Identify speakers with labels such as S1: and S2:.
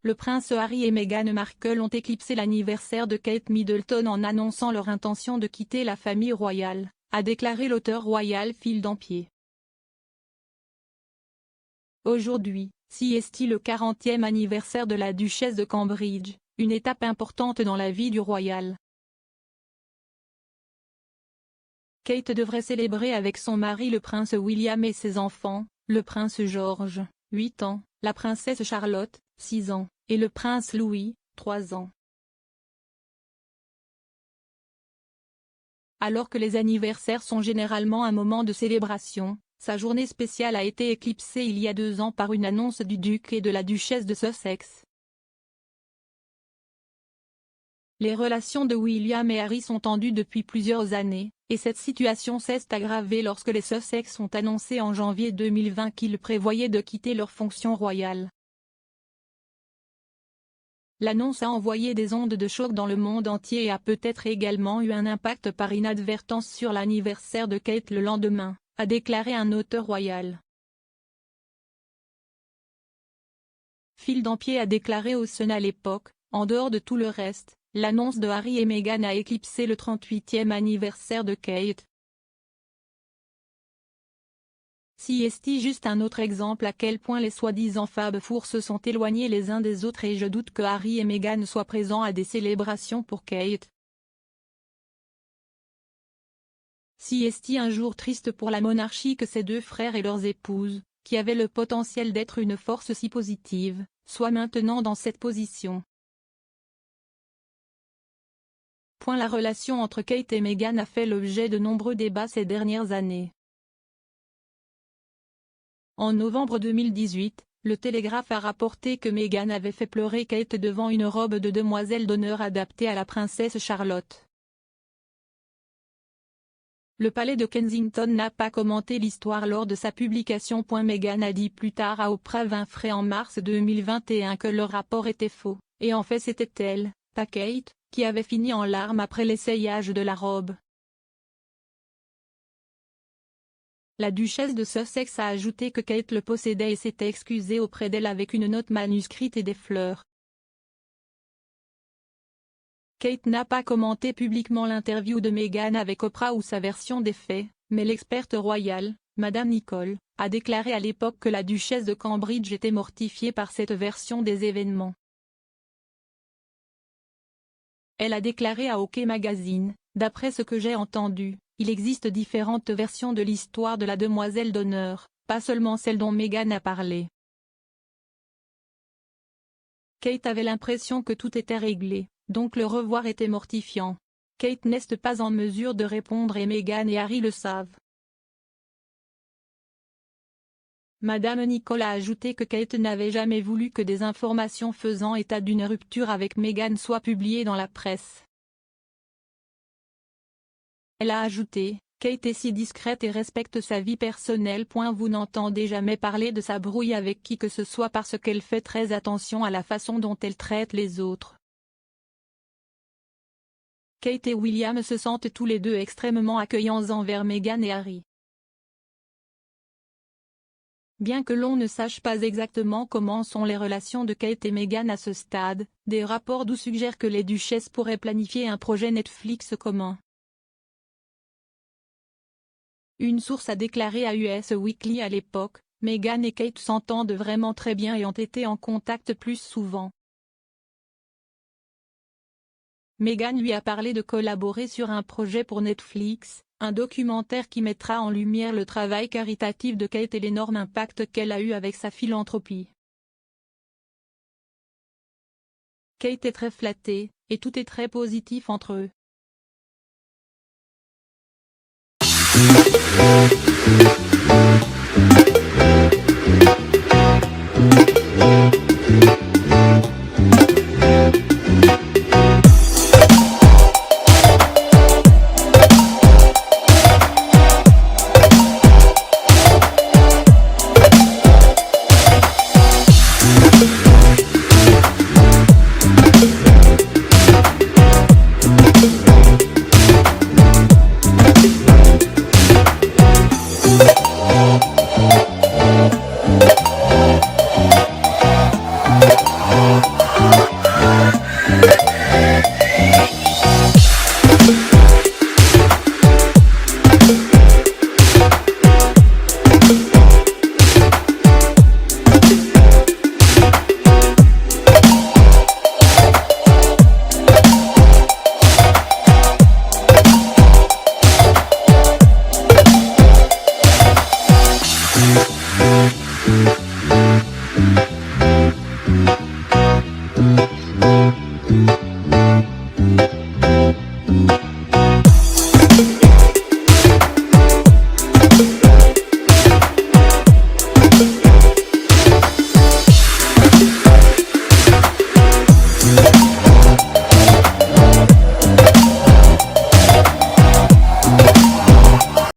S1: Le prince Harry et Meghan Markle ont éclipsé l'anniversaire de Kate Middleton en annonçant leur intention de quitter la famille royale, a déclaré l'auteur royal Phil Dampier. Aujourd'hui, CST le 40e anniversaire de la duchesse de Cambridge, une étape importante dans la vie du royal. Kate devrait célébrer avec son mari le prince William et ses enfants, le prince George, 8 ans, la princesse Charlotte, 6 ans, et le prince Louis, 3 ans. Alors que les anniversaires sont généralement un moment de célébration, sa journée spéciale a été éclipsée il y a 2 ans par une annonce du duc et de la duchesse de Sussex. Les relations de William et Harry sont tendues depuis plusieurs années, et cette situation s'est aggravée lorsque les Sussex ont annoncé en janvier 2020 qu'ils prévoyaient de quitter leur fonction royale. L'annonce a envoyé des ondes de choc dans le monde entier et a peut-être également eu un impact par inadvertance sur l'anniversaire de Kate le lendemain, a déclaré un auteur royal. Phil Dampier a déclaré au Sun à l'époque, en dehors de tout le reste, l'annonce de Harry et Meghan a éclipsé le 38e anniversaire de Kate. CST juste un autre exemple à quel point les soi-disant Fab Four se sont éloignés les uns des autres et je doute que Harry et Meghan soient présents à des célébrations pour Kate. CST un jour triste pour la monarchie que ses 2 frères et leurs épouses, qui avaient le potentiel d'être une force si positive, soient maintenant dans cette position. La relation entre Kate et Meghan a fait l'objet de nombreux débats ces dernières années. En novembre 2018, le Télégraphe a rapporté que Meghan avait fait pleurer Kate devant une robe de demoiselle d'honneur adaptée à la princesse Charlotte. Le palais de Kensington n'a pas commenté l'histoire lors de sa publication. Meghan a dit plus tard à Oprah Winfrey en mars 2021 que le rapport était faux, et en fait c'était elle, pas Kate, qui avait fini en larmes après l'essayage de la robe. La duchesse de Sussex a ajouté que Kate le possédait et s'était excusée auprès d'elle avec une note manuscrite et des fleurs. Kate n'a pas commenté publiquement l'interview de Meghan avec Oprah ou sa version des faits, mais l'experte royale, Madame Nicole, a déclaré à l'époque que la duchesse de Cambridge était mortifiée par cette version des événements. Elle a déclaré à OK Magazine, « D'après ce que j'ai entendu, il existe différentes versions de l'histoire de la demoiselle d'honneur, pas seulement celle dont Meghan a parlé. » Kate avait l'impression que tout était réglé, donc le revoir était mortifiant. Kate n'est pas en mesure de répondre et Meghan et Harry le savent. Madame Nicole a ajouté que Kate n'avait jamais voulu que des informations faisant état d'une rupture avec Meghan soient publiées dans la presse. Elle a ajouté, « Kate est si discrète et respecte sa vie personnelle. Vous n'entendez jamais parler de sa brouille avec qui que ce soit parce qu'elle fait très attention à la façon dont elle traite les autres. » Kate et William se sentent tous les deux extrêmement accueillants envers Meghan et Harry. Bien que l'on ne sache pas exactement comment sont les relations de Kate et Meghan à ce stade, des rapports suggèrent que les duchesses pourraient planifier un projet Netflix commun. Une source a déclaré à US Weekly à l'époque, Meghan et Kate s'entendent vraiment très bien et ont été en contact plus souvent. Meghan lui a parlé de collaborer sur un projet pour Netflix, un documentaire qui mettra en lumière le travail caritatif de Kate et l'énorme impact qu'elle a eu avec sa philanthropie. Kate est très flattée, et tout est très positif entre eux.